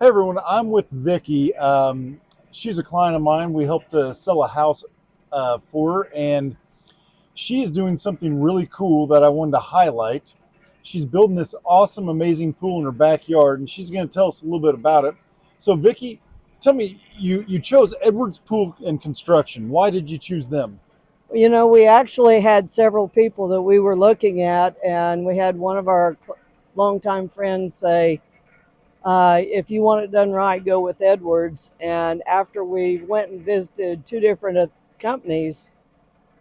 Hey everyone, I'm with Vicky. She's a client of mine. We helped to sell a house for her, and she is doing something really cool that I wanted to highlight. She's building this awesome, amazing pool in her backyard, and she's going to tell us a little bit about it. So, Vicky, tell me, you chose Edwards Pool and Construction. Why did you choose them? You know, we actually had several people that we were looking at, and we had one of our longtime friends say, if you want it done right, go with Edwards. And after we went and visited two different companies,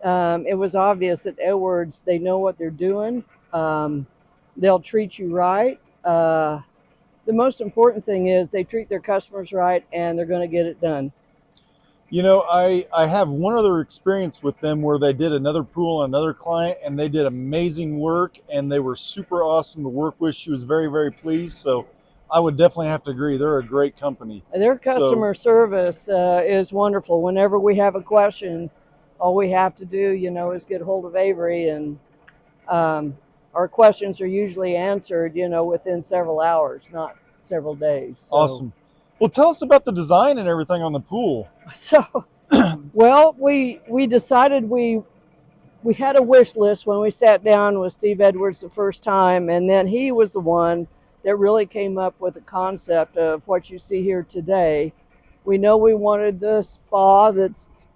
it was obvious that Edwards, they know what they're doing. Um, they'll treat you right. The most important thing is they treat their customers right, and they're going to get it done. You know, I have one other experience with them where they did another pool on another client, and they did amazing work, and they were super awesome to work with. She was very, very pleased. So I would definitely have to agree. They're a great company. Their So customer service is wonderful. Whenever we have a question, all we have to do, is get a hold of Avery, and um, our questions are usually answered, within several hours, not several days. awesome. Well, tell us about the design and everything on the pool. So well, we decided we had a wish list when we sat down with Steve Edwards the first time, and then he was the one that really came up with the concept of what you see here today. We know we wanted the spa that's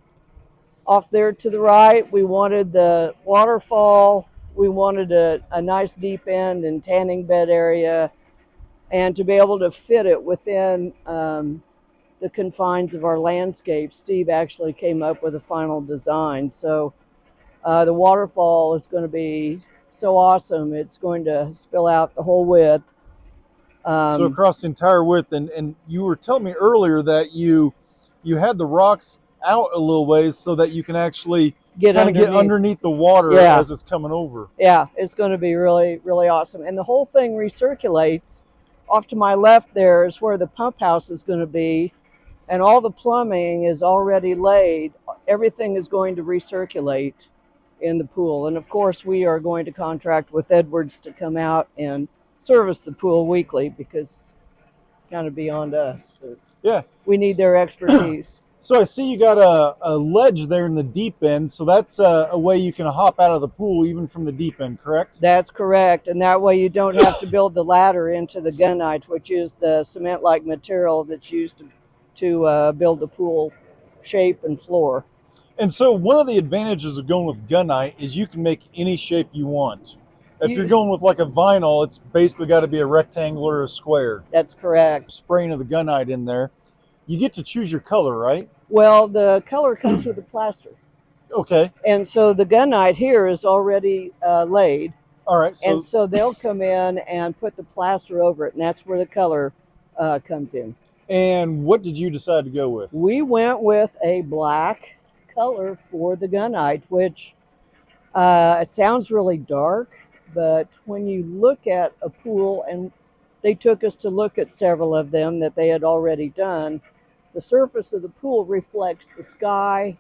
off there to the right. We wanted the waterfall. We wanted a nice deep end and tanning bed area, and to be able to fit it within the confines of our landscape. Steve actually came up with a final design. So the waterfall is going to be so awesome. It's going to spill out the whole width. So Um, across the entire width, and you were telling me earlier that you had the rocks out a little ways so that you can actually get kind of get underneath. underneath the water Yeah, as it's coming over. yeah, it's going to be really, really awesome. And the whole thing recirculates. Off to my left there is where the pump house is going to be, and all the plumbing is already laid. Everything is going to recirculate in the pool. And of course, we are going to contract with Edwards to come out and service the pool weekly, because it's kind of beyond us. But Yeah. we need their expertise. So I see you got a ledge there in the deep end, so that's a way you can hop out of the pool even from the deep end, correct? That's correct. And that way you don't have to build the ladder into the gunnite, which is the cement-like material that's used to build the pool shape and floor. And so one of the advantages of going with gunite is you can make any shape you want. If you're You, going with like a vinyl, it's basically got to be a rectangle or a square. that's correct. Spraying of the gunite in there, you get to choose your color, right? Well, the color comes with the plaster. Okay. And so the gunite here is already laid. All right. And So so they'll come in and put the plaster over it, and that's where the color comes in. and what did you decide to go with? We went with a black color for the gunite, which it sounds really dark, but when you look at a pool, and they took us to look at several of them that they had already done, the surface of the pool reflects the sky,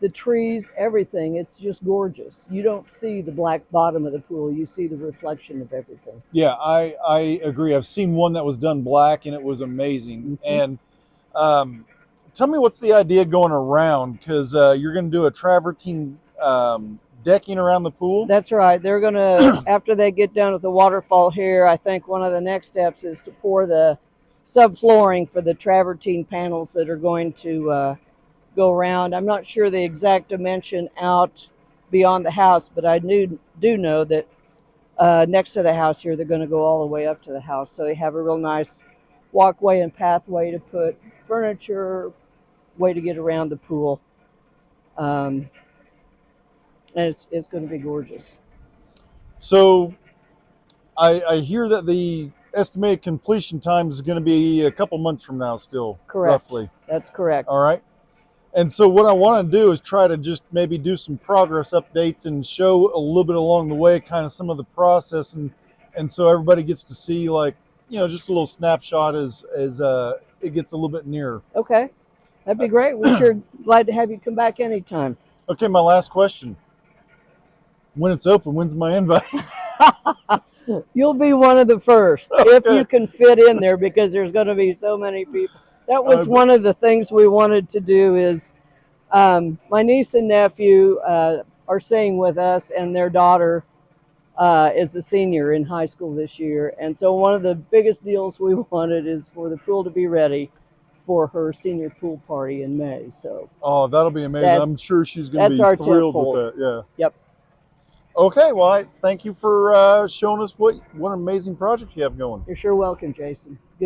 the trees, everything. It's just gorgeous. You don't see the black bottom of the pool, you see the reflection of everything. Yeah, I agree. I've seen one that was done black and it was amazing. Mm-hmm. And tell me what's the idea going around, because you're going to do a travertine decking around the pool. That's right. They're going to, after they get done with the waterfall here, I think one of the next steps is to pour the subflooring for the travertine panels that are going to go around. I'm not sure the exact dimension out beyond the house, but I do know that next to the house here, they're going to go all the way up to the house. So you have a real nice walkway and pathway to put furniture, way to get around the pool. Um, and it's going to be gorgeous. So I hear that the estimated completion time is going to be a couple months from now still, Correct. roughly. That's correct. All right. And so what I want to do is try to just maybe do some progress updates and show a little bit along the way, kind of some of the process, and so everybody gets to see, like, just a little snapshot as it gets a little bit nearer. Okay. That'd be great. We're sure glad to have you come back anytime. Okay, my last question. When it's open, when's my invite? You'll be one of the first if Okay. you can fit in there, because there's going to be so many people. That was one of the things we wanted to do. Is my niece and nephew are staying with us, and their daughter is a senior in high school this year. And so one of the biggest deals we wanted is for the pool to be ready for her senior pool party in May. So Oh, that'll be amazing. I'm sure she's going to that's be our thrilled with tentpole. that. Yeah. Yep. Okay. Well, thank you for showing us what an amazing project you have going. You're sure welcome, Jason. Good.